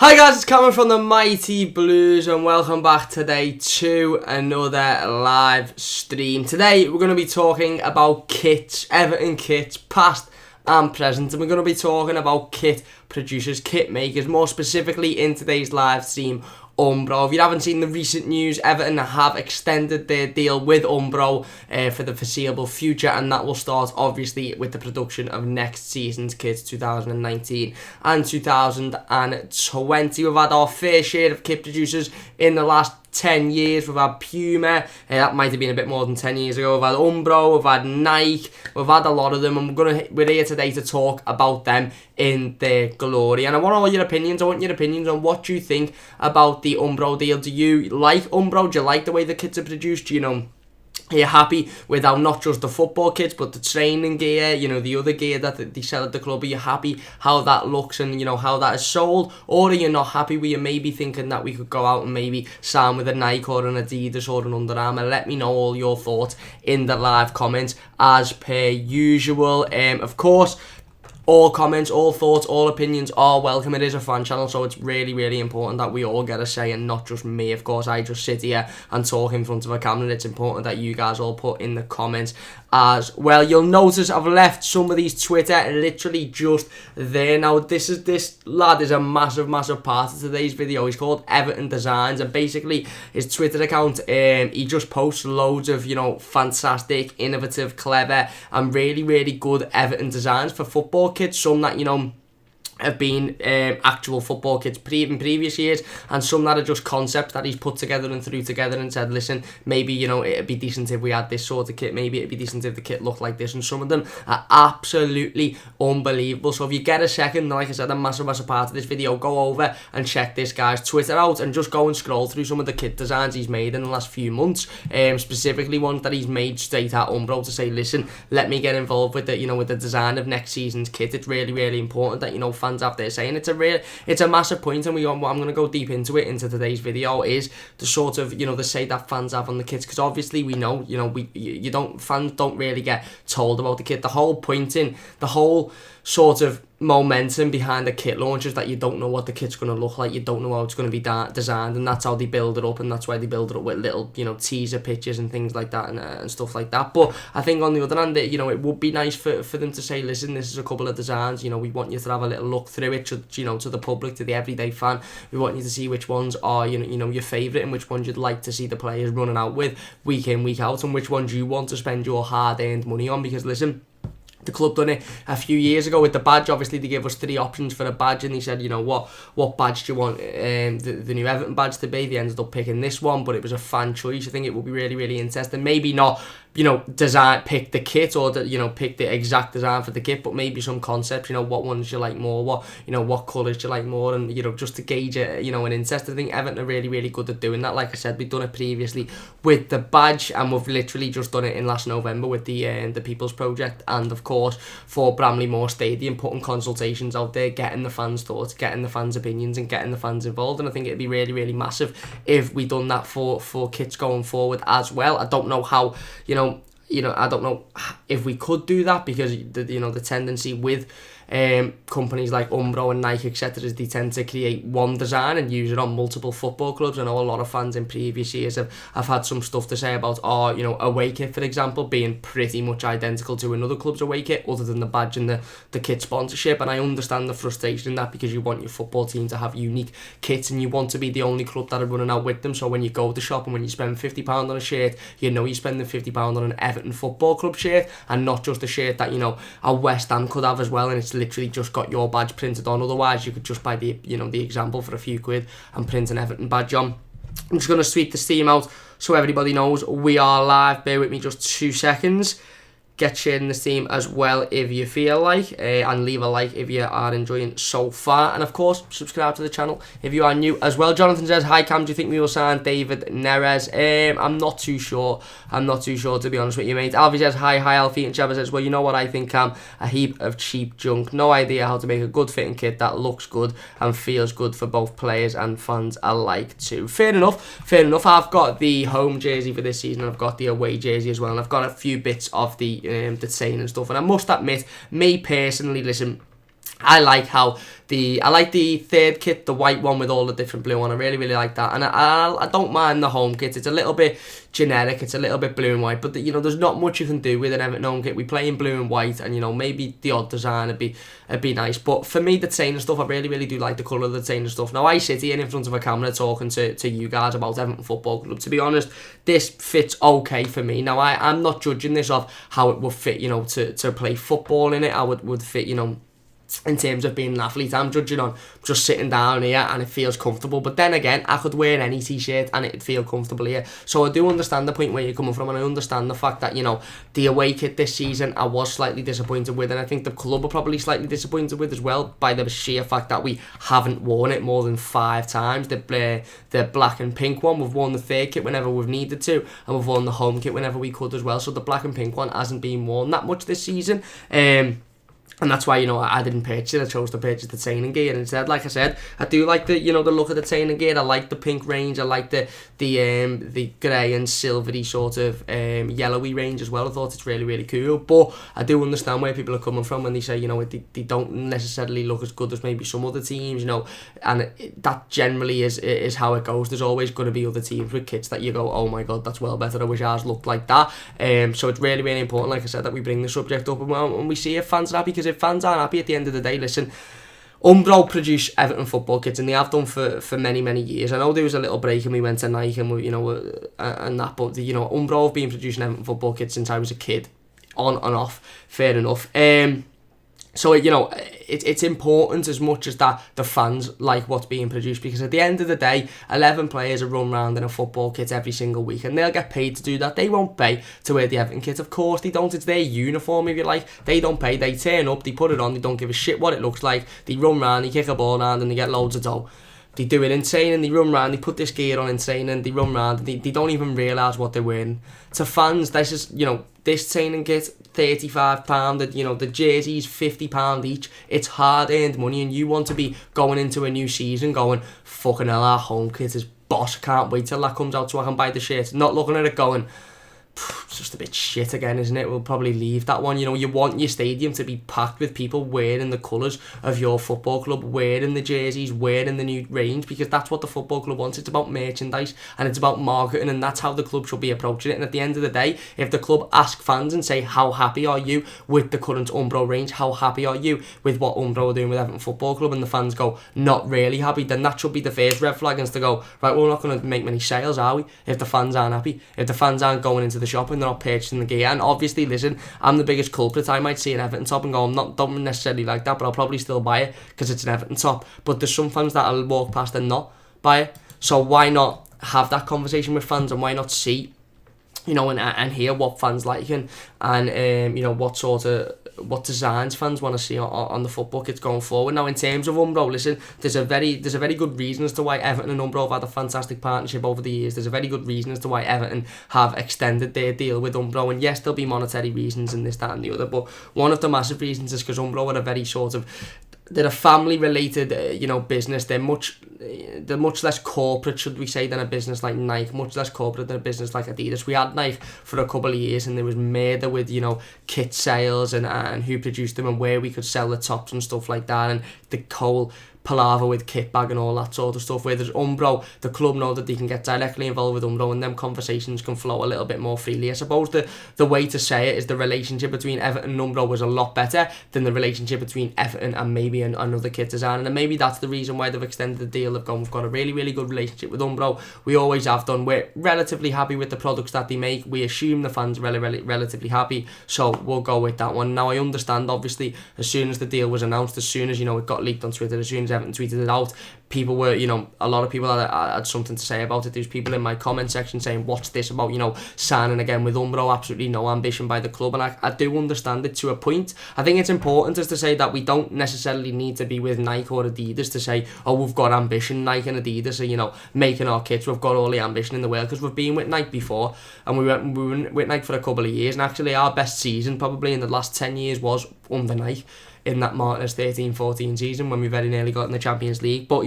Hi guys, it's Cameron from the Mighty Blues and welcome back today to another live stream. Today we're going to be talking about kits, Everton kits, past and present, and we're going to be talking about kit producers, kit makers, more specifically in today's live stream, Umbro. If you haven't seen the recent news, Everton have extended their deal with Umbro for the foreseeable future, and that will start obviously with the production of next season's kits, 2019 and 2020. We've had our fair share of kit producers in the last 10 years. We've had Puma, that might have been a bit more than 10 years ago. We've had Umbro, we've had Nike, we've had a lot of them, and we're here today to talk about them in their glory. And I want all your opinions. I want your opinions on what you think about the Umbro deal. Do you like Umbro? Do you like the way the kits are produced? Do you know, are you happy with how not just the football kits but the training gear, you know, the other gear that they sell at the club? Are you happy how that looks and, you know, how that is sold? Or are you not happy? Were you maybe thinking that we could go out and maybe sign with a Nike or an Adidas or an Under Armour? Let me know all your thoughts in the live comments as per usual. Of course, all comments, all thoughts, all opinions are welcome. It is a fan channel, so it's really, really important that we all get a say and not just me. Of course, I just sit here and talk in front of a camera. It's important that you guys all put in the comments as well. You'll notice I've left some of these Twitter literally just there. Now, this lad is a massive part of today's video. He's called Everton Designs, and basically his Twitter account, he just posts loads of, you know, fantastic, innovative, clever, and really good Everton designs for football kits. Some that, you know, have been actual football kits in previous years, and some that are just concepts that he's put together and threw together and said, listen, maybe, you know, it'd be decent if we had this sort of kit, maybe it'd be decent if the kit looked like this, and some of them are absolutely unbelievable. So if you get a second, like I said, a massive part of this video, go over and check this guy's Twitter out and just go and scroll through some of the kit designs he's made in the last few months, specifically ones that he's made straight at Umbro to say, listen, let me get involved with the, you know, with the design of next season's kit. It's really important that, you know, fans out there saying it's a massive point, and I'm going to go deep into it into today's video, is the sort of, you know, the say that fans have on the kits, because obviously we know, you know, fans don't really get told about the kit. The whole point in the whole sort of momentum behind the kit launch is that you don't know what the kit's going to look like, you don't know how it's going to be designed, and that's how they build it up, and that's why they build it up with little, you know, teaser pictures and things like that, and stuff like that. But I think on the other hand, you know, it would be nice for them to say, listen, this is a couple of designs, you know, we want you to have a little look through it, to, you know, to the public, to the everyday fan. We want you to see which ones are, you know, your favourite, and which ones you'd like to see the players running out with week in, week out, and which ones you want to spend your hard-earned money on. Because listen, the club done it a few years ago with the badge. Obviously, they gave us 3 options for a badge, and they said, you know, what badge do you want the new Everton badge to be? They ended up picking this one, but it was a fan choice. I think it would be really interesting. Maybe not, you know, pick the kit, or you know, pick the exact design for the kit, but maybe some concepts, you know, what ones you like more, what colours you like more, and, you know, just to gauge it, you know, an interest. I think Everton are really good at doing that. Like I said, we've done it previously with the badge, and we've literally just done it in last November with the People's Project, and of course for Bramley Moore Stadium, putting consultations out there, getting the fans' thoughts, getting the fans' opinions, and getting the fans involved. And I think it'd be really massive if we done that for kits going forward as well. I don't know how, you know, I don't know if we could do that, because the tendency with companies like Umbro and Nike, etc., is they tend to create one design and use it on multiple football clubs. I know a lot of fans in previous years have had some stuff to say about you know, away kit, for example, being pretty much identical to another club's away kit, other than the badge and the kit sponsorship. And I understand the frustration in that, because you want your football team to have unique kits, and you want to be the only club that are running out with them. So when you go to the shop and when you spend £50 on a shirt, you know you're spending £50 on an Everton Football Club shirt, and not just a shirt that, you know, a West Ham could have as well, and it's literally just got your badge printed on. Otherwise, you could just buy the example for a few quid and print an Everton badge on. I'm just going to sweep the steam out so everybody knows we are live. Bear with me just 2 seconds. Get sharing the stream as well if you feel like, and leave a like if you are enjoying so far, and of course subscribe to the channel if you are new as well. Jonathan says, hi Cam, do you think we will sign David Neres? I'm not too sure to be honest with you, mate. Alfie says, hi Alfie, and Trevor says, well, you know what I think, Cam, a heap of cheap junk, no idea how to make a good fitting kit that looks good and feels good for both players and fans alike too. Fair enough. I've got the home jersey for this season, and I've got the away jersey as well, and I've got a few bits of the saying and stuff, and I must admit, me personally, listen, I like the third kit, the white one with all the different blue on. I really like that, and I don't mind the home kit. It's a little bit generic, it's a little bit blue and white, but there's not much you can do with an Everton home kit. We play in blue and white, and maybe the odd design would be nice. But for me, the training stuff, I really do like the colour of the training stuff. Now I sit here in front of a camera talking to you guys about Everton Football Club. To be honest, this fits okay for me. Now I'm not judging this off how it would fit, to play football in it. How it would fit, in terms of being an athlete. I'm judging on just sitting down here and it feels comfortable. But then again, I could wear any t-shirt and it'd feel comfortable here. So I do understand the point where you're coming from, and I understand the fact that, the away kit this season I was slightly disappointed with, and I think the club are probably slightly disappointed with as well, by the sheer fact that we haven't worn it more than 5 times. The black and pink one, we've worn the third kit whenever we've needed to, and we've worn the home kit whenever we could as well. So the black and pink one hasn't been worn that much this season. And that's why, I didn't purchase it. I chose to purchase the training gear. And instead, like I said, I do like the look of the training gear. I like the pink range. I like the grey and silvery sort of yellowy range as well. I thought it's really cool. But I do understand where people are coming from when they say, they don't necessarily look as good as maybe some other teams, And that generally is how it goes. There's always going to be other teams with kits that you go, oh my God, that's well better. I wish ours looked like that. So it's really important, like I said, that we bring the subject up and we see if fans are happy, because if fans aren't happy at the end of the day, listen, Umbro produce Everton football kits, and they have done for many years. I know there was a little break and we went to Nike and and that, but Umbro have been producing Everton football kits since I was a kid, on and off, fair enough. So it's important as much as that the fans like what's being produced, because at the end of the day, 11 players are run around in a football kit every single week, and they'll get paid to do that. They won't pay to wear the Everton kit. Of course they don't. It's their uniform, if you like. They don't pay. They turn up, they put it on, they don't give a shit what it looks like. They run around, they kick a ball around, and they get loads of dough. They do it in training, they run around, they put this gear on in training, they run around, they don't even realise what they're wearing. To fans, this is, this training kit, £35, the jerseys, £50 each. It's hard-earned money, and you want to be going into a new season going, fucking hell, our home kit is boss, can't wait till that comes out so I can buy the shirt. Not looking at it going, it's just a bit shit again, isn't it? We'll probably leave that one. You want your stadium to be packed with people wearing the colours of your football club, wearing the jerseys, wearing the new range, because that's what the football club wants. It's about merchandise and it's about marketing, and that's how the club should be approaching it. And at the end of the day, if the club ask fans and say, how happy are you with the current Umbro range? How happy are you with what Umbro are doing with Everton Football Club? And the fans go, not really happy, then that should be the first red flag, and to go, right, well, we're not going to make many sales, are we? If the fans aren't happy, if the fans aren't going into the shop and they're not purchasing the gear. And obviously, listen, I'm the biggest culprit. I might see an Everton top and go, don't necessarily like that, but I'll probably still buy it because it's an Everton top. But there's some fans that I'll walk past and not buy it. So why not have that conversation with fans, and why not see, and hear what fans like, and what designs fans want to see on the football kits going forward. Now, in terms of Umbro, listen, there's a very good reason as to why Everton and Umbro have had a fantastic partnership over the years. There's a very good reason as to why Everton have extended their deal with Umbro, and yes, there'll be monetary reasons and this, that and the other, but one of the massive reasons is because Umbro are a very sort of, they're a family-related, business. They're much less corporate, should we say, than a business like Nike. Much less corporate than a business like Adidas. We had Nike for a couple of years, and there was murder with, kit sales and who produced them and where we could sell the tops and stuff like that, and the whole palaver with kit bag and all that sort of stuff. Where there's Umbro, the club know that they can get directly involved with Umbro, and them conversations can flow a little bit more freely. I suppose the way to say it is the relationship between Everton and Umbro was a lot better than the relationship between Everton and maybe another kit designer, and maybe that's the reason why they've extended the deal. They've gone, we've got a really good relationship with Umbro. We always have done. We're relatively happy with the products that they make. We assume the fans are relatively happy, so we'll go with that one. Now, I understand, obviously, as soon as the deal was announced, as soon as it got leaked on Twitter, as soon as Everton tweeted it out, people were, a lot of people had something to say about it. There's people in my comment section saying, what's this about, signing again with Umbro? Absolutely no ambition by the club, and I do understand it to a point. I think it's important as to say that we don't necessarily need to be with Nike or Adidas to say, oh, we've got ambition. Nike and Adidas are, making our kits. We've got all the ambition in the world, because we've been with Nike before, and we were with Nike for a couple of years, and actually our best season probably in the last 10 years was under Nike, in that Martinez 13-14 season when we very nearly got in the Champions League. But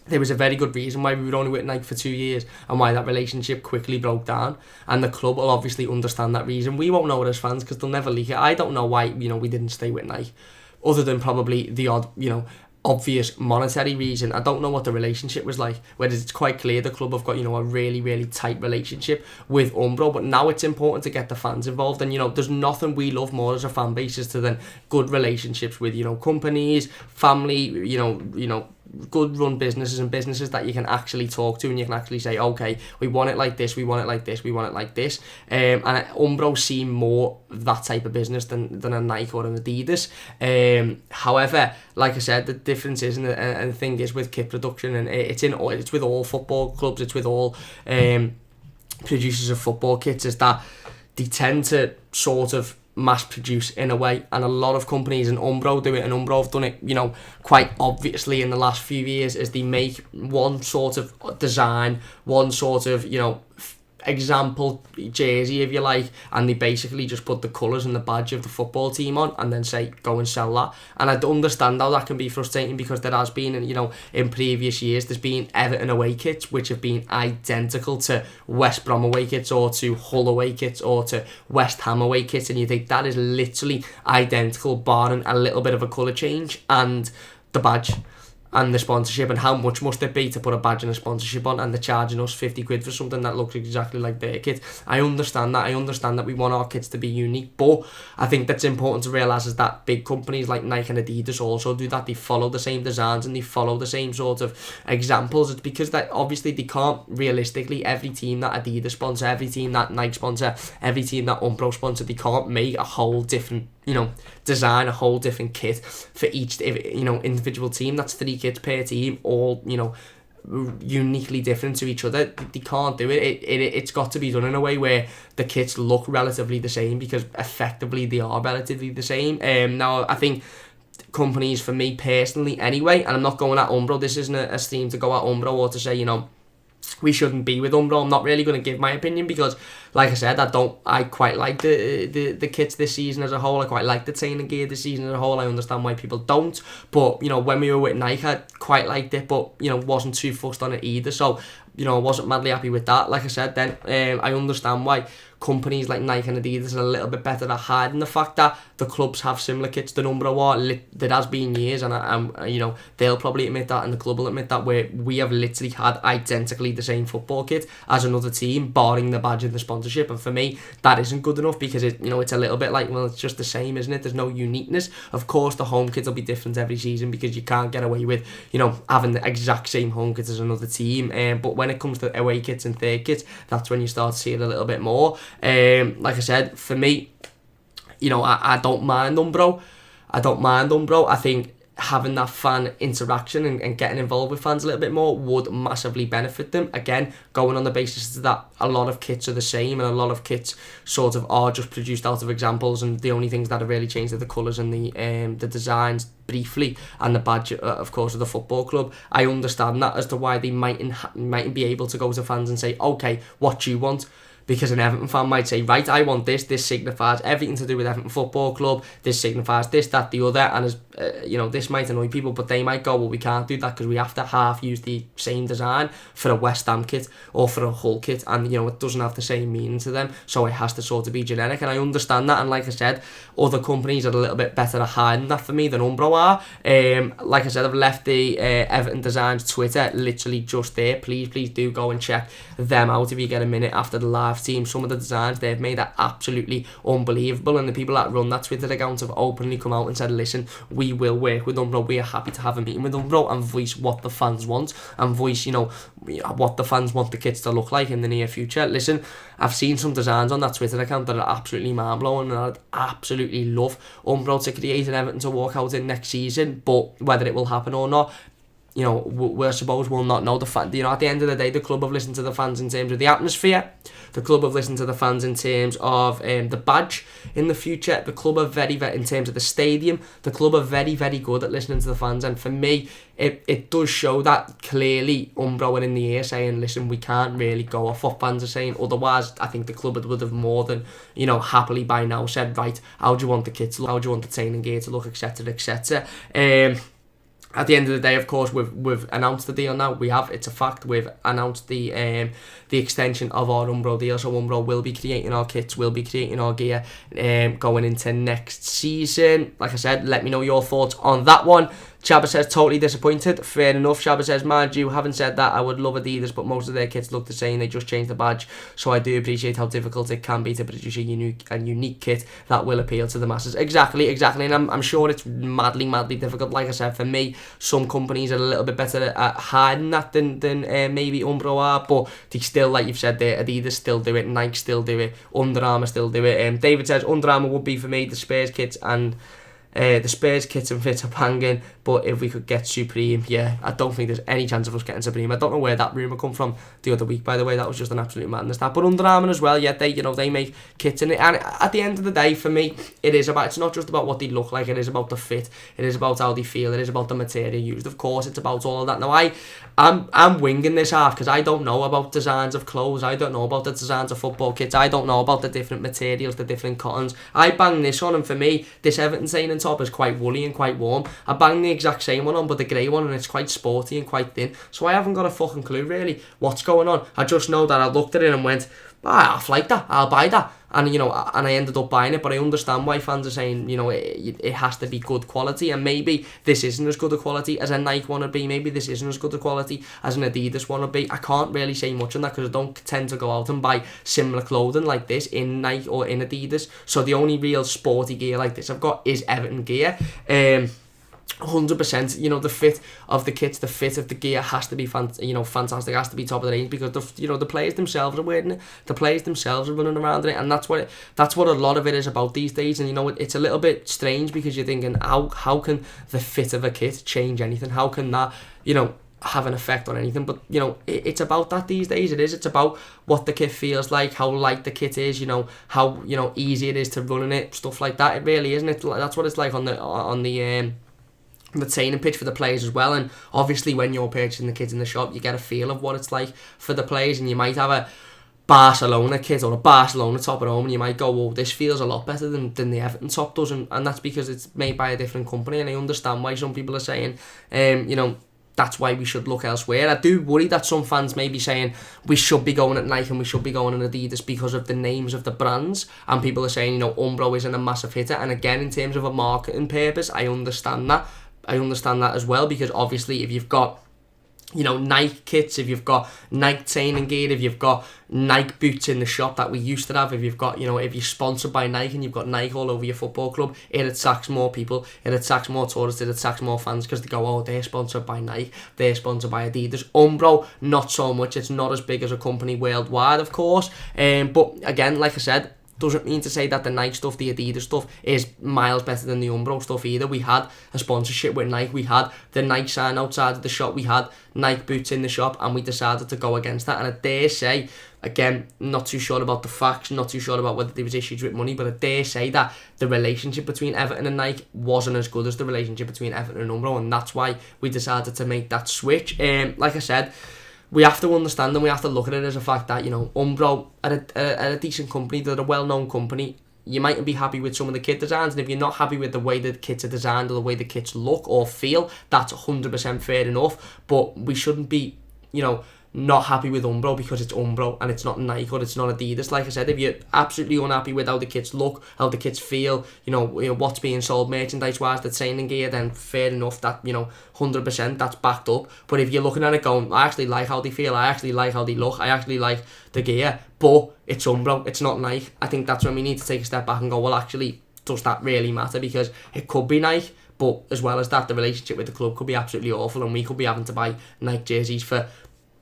there was a very good reason why we were only with Nike for 2 years, and why that relationship quickly broke down, and the club will obviously understand that reason. We won't know it as fans because they'll never leak it. I don't know why we didn't stay with Nike other than probably the odd, obvious monetary reason. I don't know what the relationship was like, whereas it's quite clear the club have got, a really, really tight relationship with Umbro, but now it's important to get the fans involved, and, there's nothing we love more as a fan base is to then good relationships with, companies, family, good run businesses and businesses that you can actually talk to and you can actually say, okay, we want it like this, we want it like this, we want it like this. And Umbro seem more that type of business than a Nike or an Adidas. However, like I said, the difference is, and the thing is with kit production, and it's with all football clubs, it's with all producers of football kits, is that they tend to sort of mass produce in a way, and a lot of companies, and Umbro do it, and Umbro have done it, quite obviously in the last few years, is they make one sort of design, one sort of, example jersey, if you like, and they basically just put the colours and the badge of the football team on and then say, go and sell that. And I understand how that can be frustrating, because there has been, in previous years, there's been Everton away kits which have been identical to West Brom away kits, or to Hull away kits, or to West Ham away kits, and you think that is literally identical, barring a little bit of a colour change and the badge and the sponsorship. And how much must it be to put a badge and a sponsorship on, and they're charging us 50 quid for something that looks exactly like their kit? I understand that we want our kits to be unique, but I think that's important to realise is that big companies like Nike and Adidas also do that. They follow the same designs and they follow the same sort of examples. It's because that obviously they can't realistically, every team that Adidas sponsor, every team that Nike sponsor, every team that Umbro sponsor, they can't make a whole different design, a whole different kit for each individual team. That's 3 kits per team, all uniquely different to each other. They can't do it. It's got to be done in a way where the kits look relatively the same, because effectively they are relatively the same. Now I think companies, for me personally anyway, and I'm not going at Umbro, this isn't a stream to go at Umbro or to say we shouldn't be with Umbro. I'm not really going to give my opinion, because like I said, I quite like the kits this season as a whole. I quite like the training gear this season as a whole. I understand why people don't, but when we were with Nike, I quite liked it, but wasn't too fussed on it either. So I wasn't madly happy with that. Like I said, then I understand why companies like Nike and Adidas are a little bit better at hiding the fact that the clubs have similar kits than Umbro are. There has been years, and they'll probably admit that, and the club will admit that, where we have literally had identically the same football kit as another team, barring the badge and the sponsorship. And for me, that isn't good enough, because it's a little bit like, well, it's just the same, isn't it? There's no uniqueness. Of course, the home kits will be different every season, because you can't get away with having the exact same home kits as another team. But when it comes to away kits and third kits, that's when you start to see it a little bit more. Like I said, for me, I don't mind Umbro. I think having that fan interaction and getting involved with fans a little bit more would massively benefit them. Again, going on the basis that a lot of kits are the same, and a lot of kits sort of are just produced out of examples, and the only things that have really changed are the colours and the designs briefly, and the badge, of course, of the football club. I understand that as to why they mightn't be able to go to fans and say, okay, what do you want? Because an Everton fan might say, right, I want this signifies everything to do with Everton Football Club, this signifies this, that, the other, and as this might annoy people, but they might go, well, we can't do that because we have to half use the same design for a West Ham kit or for a Hull kit, and it doesn't have the same meaning to them, so it has to sort of be generic. And I understand that, and like I said, other companies are a little bit better at hiding that for me than Umbro are. Like I said, I've left the Everton Designs Twitter literally just there. Please do go and check them out if you get a minute after the live team. Some of the designs they've made are absolutely unbelievable, and the people that run that Twitter account have openly come out and said, listen, we will work with Umbro, we are happy to have a meeting with Umbro and voice what the fans want, and voice what the fans want the kits to look like in the near future. Listen, I've seen some designs on that Twitter account that are absolutely mind-blowing, and I'd absolutely love Umbro to create an Everton to walk out in next season, but whether it will happen or not, I suppose we'll not know. At the end of the day, the club have listened to the fans in terms of the atmosphere. The club have listened to the fans in terms of the badge in the future. The club are very, very, in terms of the stadium, the club are very, very good at listening to the fans. And for me, it does show that clearly Umbro are in the air saying, listen, we can't really go off what fans are saying. Otherwise, I think the club would have more than, happily by now said, right, how do you want the kits to look? How do you want the training gear to look, etc., etc. At the end of the day, of course, we've announced the deal now. It's a fact. We've announced the extension of our Umbro deal. So Umbro will be creating our kits, will be creating our gear going into next season. Like I said, let me know your thoughts on that one. Shabba says, totally disappointed. Fair enough. Shabba says, mind you, having said that, I would love Adidas, but most of their kits look the same. They just changed the badge. So I do appreciate how difficult it can be to produce a unique kit that will appeal to the masses. Exactly. And I'm sure it's madly difficult. Like I said, for me, some companies are a little bit better at hiding that than maybe Umbro are, but they still, like you've said there, Adidas still do it, Nike still do it, Under Armour still do it. David says, Under Armour would be for me the Spurs kits and fits are banging, but if we could get Supreme, yeah, I don't think there's any chance of us getting Supreme. I don't know where that rumour come from the other week, by the way. That was just an absolute madness. But Under Armour as well, yeah, they make kits in it. And at the end of the day, for me, it's not just about what they look like. It is about the fit. It is about how they feel. It is about the material used. Of course, it's about all of that. Now, I'm winging this half because I don't know about designs of clothes. I don't know about the designs of football kits. I don't know about the different materials, the different cottons. I bang this on, and for me, this Everton saying on top is quite woolly and quite warm. I bang the exact same one on, but the grey one, and it's quite sporty and quite thin. So I haven't got a fucking clue really what's going on. I just know that I looked at it and went, I like that, I'll buy that. And I ended up buying it, but I understand why fans are saying, it has to be good quality, and maybe this isn't as good a quality as a Nike one would be, maybe this isn't as good a quality as an Adidas one would be. I can't really say much on that because I don't tend to go out and buy similar clothing like this in Nike or in Adidas, so the only real sporty gear like this I've got is Everton gear. 100%, the fit of the kits, the fit of the gear has to be fantastic, has to be top of the range, because the players themselves are wearing it, the players themselves are running around in it, and that's what a lot of it is about these days. And it's a little bit strange because you're thinking, how can the fit of a kit change anything? How can that have an effect on anything? But it's about that these days. It's about what the kit feels like, how light the kit is, how easy it is to run in it, stuff like that. It really isn't. That's what it's like on the training pitch for the players as well. And obviously when you're purchasing the kits in the shop, you get a feel of what it's like for the players, and you might have a Barcelona kit or a Barcelona top at home, and you might go, oh, this feels a lot better than the Everton top does, and that's because it's made by a different company. And I understand why some people are saying that's why we should look elsewhere. I do worry that some fans may be saying we should be going at Nike and we should be going at Adidas because of the names of the brands, and people are saying Umbro isn't a massive hitter. And again, in terms of a marketing purpose, I understand that as well, because obviously if you've got Nike kits, if you've got Nike training gear, if you've got Nike boots in the shop that we used to have, if you've got if you're sponsored by Nike and you've got Nike all over your football club, it attracts more people, it attracts more tourists, it attracts more fans, because they go, oh, they're sponsored by Nike, they're sponsored by Adidas. Umbro, not so much. It's not as big as a company worldwide, of course, but again, like I said, doesn't mean to say that the Nike stuff, the Adidas stuff, is miles better than the Umbro stuff either. We had a sponsorship with Nike, we had the Nike sign outside of the shop, we had Nike boots in the shop, and we decided to go against that. And I dare say, again, not too sure about the facts, not too sure about whether there was issues with money, but I dare say that the relationship between Everton and Nike wasn't as good as the relationship between Everton and Umbro, and that's why we decided to make that switch. Like I said, we have to understand and we have to look at it as a fact that, Umbro are a decent company, they're a well-known company. You mightn't be happy with some of the kit designs, and if you're not happy with the way the kits are designed or the way the kits look or feel, that's 100% fair enough. But we shouldn't be, not happy with Umbro because it's Umbro and it's not Nike or it's not Adidas. Like I said, if you're absolutely unhappy with how the kits look, how the kits feel, what's being sold merchandise-wise, the training gear, then fair enough, that 100% that's backed up. But if you're looking at it going, I actually like how they feel, I actually like how they look, I actually like the gear, but it's Umbro, it's not Nike, I think that's when we need to take a step back and go, well, actually, does that really matter? Because it could be Nike, but as well as that, the relationship with the club could be absolutely awful, and we could be having to buy Nike jerseys for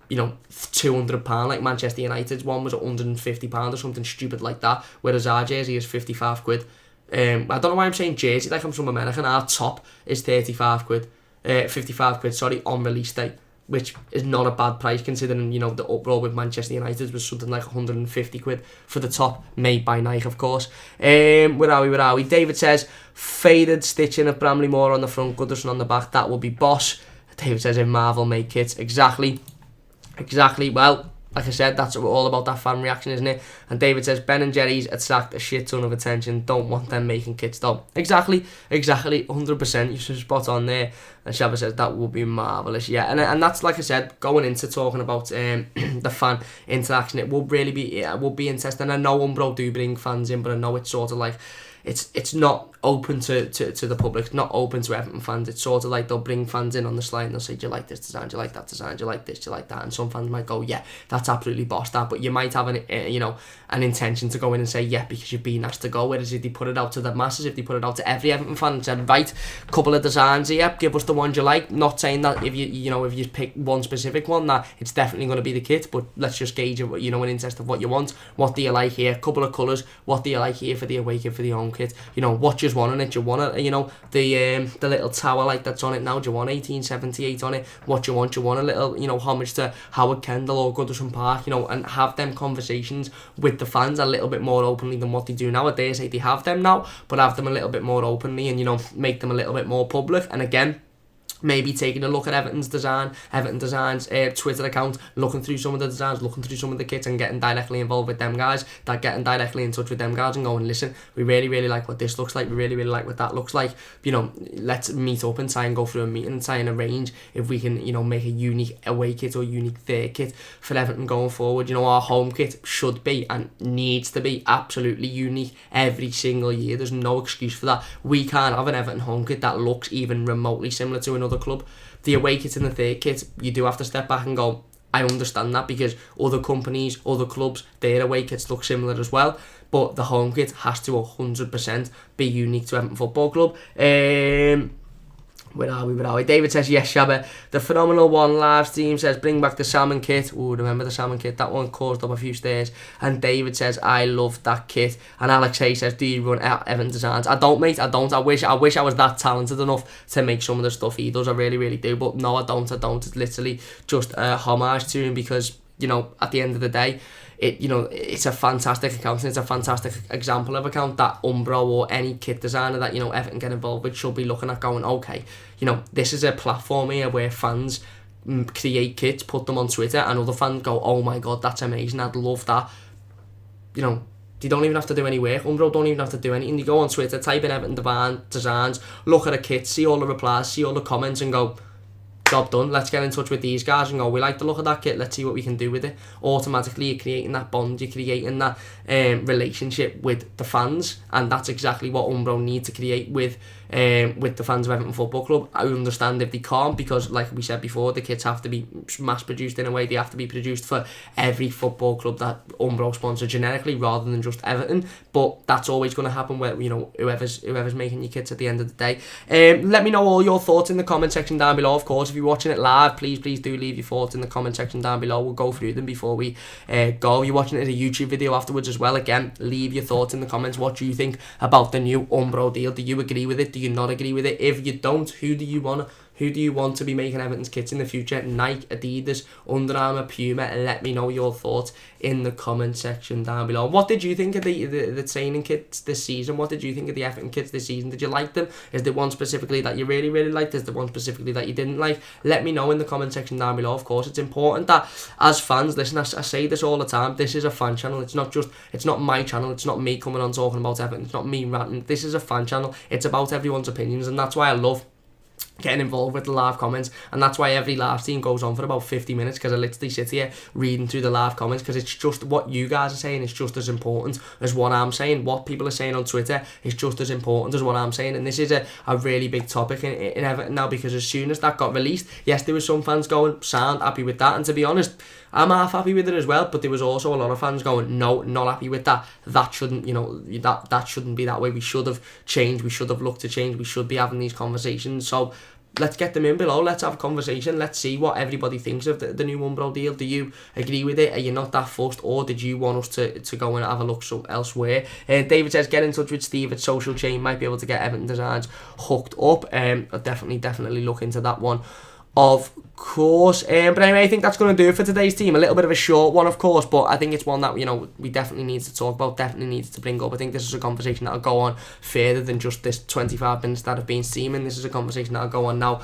£200, like Manchester United's one was £150 or something stupid like that, whereas our jersey is 55 quid. I don't know why I'm saying jersey like I'm from America. Our top is 55 quid, 55 quid, sorry, on release day, which is not a bad price considering, the uproar with Manchester United was something like 150 quid for the top, made by Nike, of course. Where are we? David says, faded stitching of Bramley Moore on the front, Goodison on the back, that will be boss. David says, if Marvel make kits, exactly. Well, like I said, that's all about that fan reaction, isn't it? And David says, Ben and Jerry's attract a shit ton of attention. Don't want them making kits though. Exactly, 100%. You're spot on there. And Shabba says, that would be marvellous. Yeah, and that's, like I said, going into talking about the fan interaction, it will really be, it will be interesting. I know Umbro do bring fans in, but I know it's sort of like, it's not open to the public, not open to Everton fans. It's sort of like they'll bring fans in on the slide and they'll say, do you like this design, do you like that design, do you like this, do you like that? And some fans might go, yeah, that's absolutely boss that, but you might have an intention to go in and say, yeah, because you've been asked to go. Whereas if they put it out to the masses, if they put it out to every Everton fan and said, right, couple of designs here, give us the ones you like. Not saying that if you pick one specific one, that it's definitely going to be the kit, but let's just gauge an interest of what you want. What do you like here? Couple of colours. What do you like here for the away kit, for the home kit? What you want on it? Do you want it? The little tower like that's on it now. Do you want 1878 on it? What you want? You want a little homage to Howard Kendall or Goodison Park? And have them conversations with the fans a little bit more openly than what they do nowadays. They have them now, but have them a little bit more openly and make them a little bit more public. And again, maybe taking a look at Everton Design's Twitter account, looking through some of the designs, looking through some of the kits and getting directly involved with them guys, getting directly in touch with them guys and going, listen, we really, really like what this looks like, we really, really like what that looks like, let's meet up and try and go through a meeting and try and arrange if we can, make a unique away kit or unique third kit for Everton going forward. Our home kit should be and needs to be absolutely unique every single year. There's no excuse for that. We can't have an Everton home kit that looks even remotely similar to another club. The away kit and the third kit, you do have to step back and go, I understand that, because other companies, other clubs, their away kits look similar as well, but the home kit has to 100% be unique to Everton Football Club. Where are we? David says, yes, Shabba. The Phenomenal One live stream says, bring back the salmon kit. Ooh, remember the salmon kit? That one caused up a few stares. And David says, I love that kit. And Alex Hay says, do you run Everton Designs? I don't, mate. I don't. I wish I was that talented enough to make some of the stuff he does. I really, really do. But no, I don't. It's literally just a homage to him because, at the end of the day, it's a fantastic account and it's a fantastic example of account that Umbro or any kit designer that Everton get involved with should be looking at, going, okay, this is a platform here where fans create kits, put them on Twitter, and other fans go, oh my god, that's amazing, I'd love that. They don't even have to do any work. Umbro don't even have to do anything. They go on Twitter, type in Everton Designs, look at a kit, see all the replies, see all the comments and go, job done. Let's get in touch with these guys and go, we like the look of that kit, let's see what we can do with it. Automatically you're creating that bond, you're creating that relationship with the fans, and that's exactly what Umbro need to create with the fans of Everton Football Club. I understand if they can't, because like we said before, the kits have to be mass produced in a way. They have to be produced for every football club that Umbro sponsor generically rather than just Everton, but that's always going to happen where whoever's making your kits at the end of the day. Let me know all your thoughts in the comment section down below. Of course, if you're watching it live, please do leave your thoughts in the comment section down below. We'll go through them before we go. If you're watching it as a YouTube video afterwards as well, again, leave your thoughts in the comments. What do you think about the new Umbro deal? Do you agree with it? Do you not agree with it? If you don't, who do you want to be making Everton's kits in the future? Nike, Adidas, Under Armour, Puma? Let me know your thoughts in the comment section down below. What did you think of the training kits this season? What did you think of the Everton kits this season? Did you like them? Is there one specifically that you really, really liked? Is there one specifically that you didn't like? Let me know in the comment section down below. Of course, it's important that as fans, listen, I say this all the time, this is a fan channel. It's not my channel. It's not me coming on talking about Everton. It's not me ranting. This is a fan channel. It's about everyone's opinions, and that's why I love getting involved with the live comments, and that's why every live stream goes on for about 50 minutes, because I literally sit here reading through the live comments, because it's just what you guys are saying is just as important as what I'm saying. What people are saying on Twitter is just as important as what I'm saying, and this is a really big topic in Everton now, because as soon as that got released, yes, there were some fans going, sound happy with that, and to be honest, I'm half happy with it as well, but there was also a lot of fans going, no, not happy with that. That shouldn't, that shouldn't be that way. We should have changed. We should have looked to change. We should be having these conversations. So let's get them in below. Let's have a conversation. Let's see what everybody thinks of the new Umbro deal. Do you agree with it? Are you not that fussed, or did you want us to go and have a look elsewhere? David says, get in touch with Steve at Social Chain. Might be able to get Everton Designs hooked up. I'll definitely look into that one. Of course. But anyway, I think that's going to do it for today's team. A little bit of a short one, of course, but I think it's one that, we definitely need to talk about, definitely need to bring up. I think this is a conversation that'll go on further than just this 25 minutes that have been seeming. This is a conversation that'll go on now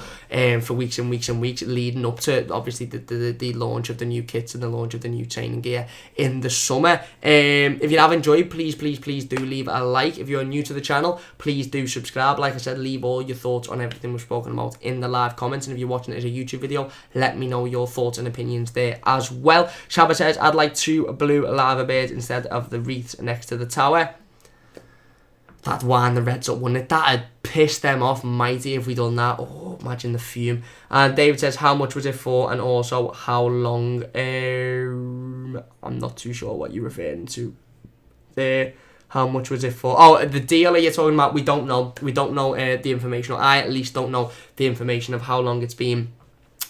for weeks and weeks and weeks, leading up to, obviously, the launch of the new kits and the launch of the new training gear in the summer. If you have enjoyed, please do leave a like. If you're new to the channel, please do subscribe. Like I said, leave all your thoughts on everything we've spoken about in the live comments, and if you're watching it as a YouTube video, let me know your thoughts and opinions there as well. Shabba says, I'd like 2 blue lava bears instead of the wreaths next to the tower. That'd wind the Reds up, wouldn't it? That'd piss them off mighty if we done that. Oh, imagine the fume. And David says, how much was it for, and also how long? I'm not too sure what you're referring to there. How much was it for? Oh, the deal you're talking about, we don't know. We don't know the information. Or I at least don't know the information of how long it's been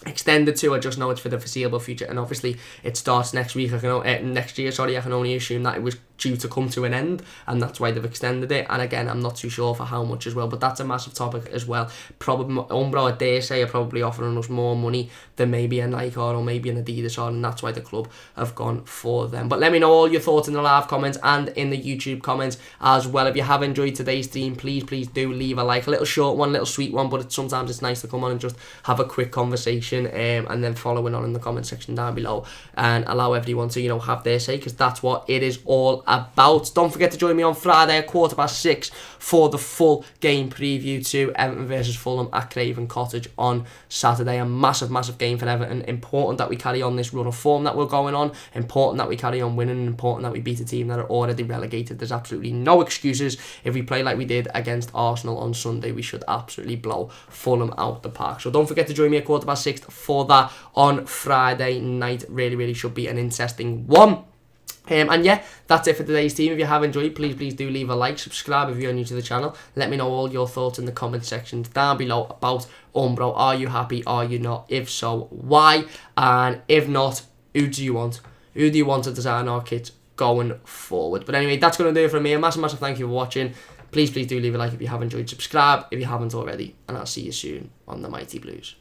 extended to. I just know it's for the foreseeable future, and obviously it starts next week. Next year. Sorry, I can only assume that it was due to come to an end, and that's why they've extended it. And again, I'm not too sure for how much as well, but that's a massive topic as well. Probably Umbro, I dare say, are probably offering us more money than maybe a Nike or maybe an Adidas or, and that's why the club have gone for them. But let me know all your thoughts in the live comments and in the YouTube comments as well. If you have enjoyed today's stream, please do leave a like. A little short one, little sweet one, but sometimes it's nice to come on and just have a quick conversation, and then following on in the comment section down below and allow everyone to have their say, because that's what it is all about. Don't forget to join me on Friday at 6:15 for the full game preview to Everton versus Fulham at Craven Cottage on Saturday. A massive game for Everton. Important that we carry on this run of form that we're going on. Important that we carry on winning. Important that we beat a team that are already relegated. There's absolutely no excuses. If we play like we did against Arsenal on Sunday, we should absolutely blow Fulham out the park. So don't forget to join me at 6:15 for that on Friday night. Really should be an interesting one. And yeah, that's it for today's team. If you have enjoyed, please do leave a like, subscribe if you're new to the channel. Let me know all your thoughts in the comment sections down below about Umbro. Are you happy? Are you not? If so, why? And if not, who do you want? Who do you want to design our kits going forward? But anyway, that's going to do it from me. A massive thank you for watching. Please do leave a like if you have enjoyed, subscribe if you haven't already, and I'll see you soon on the Mighty Blues.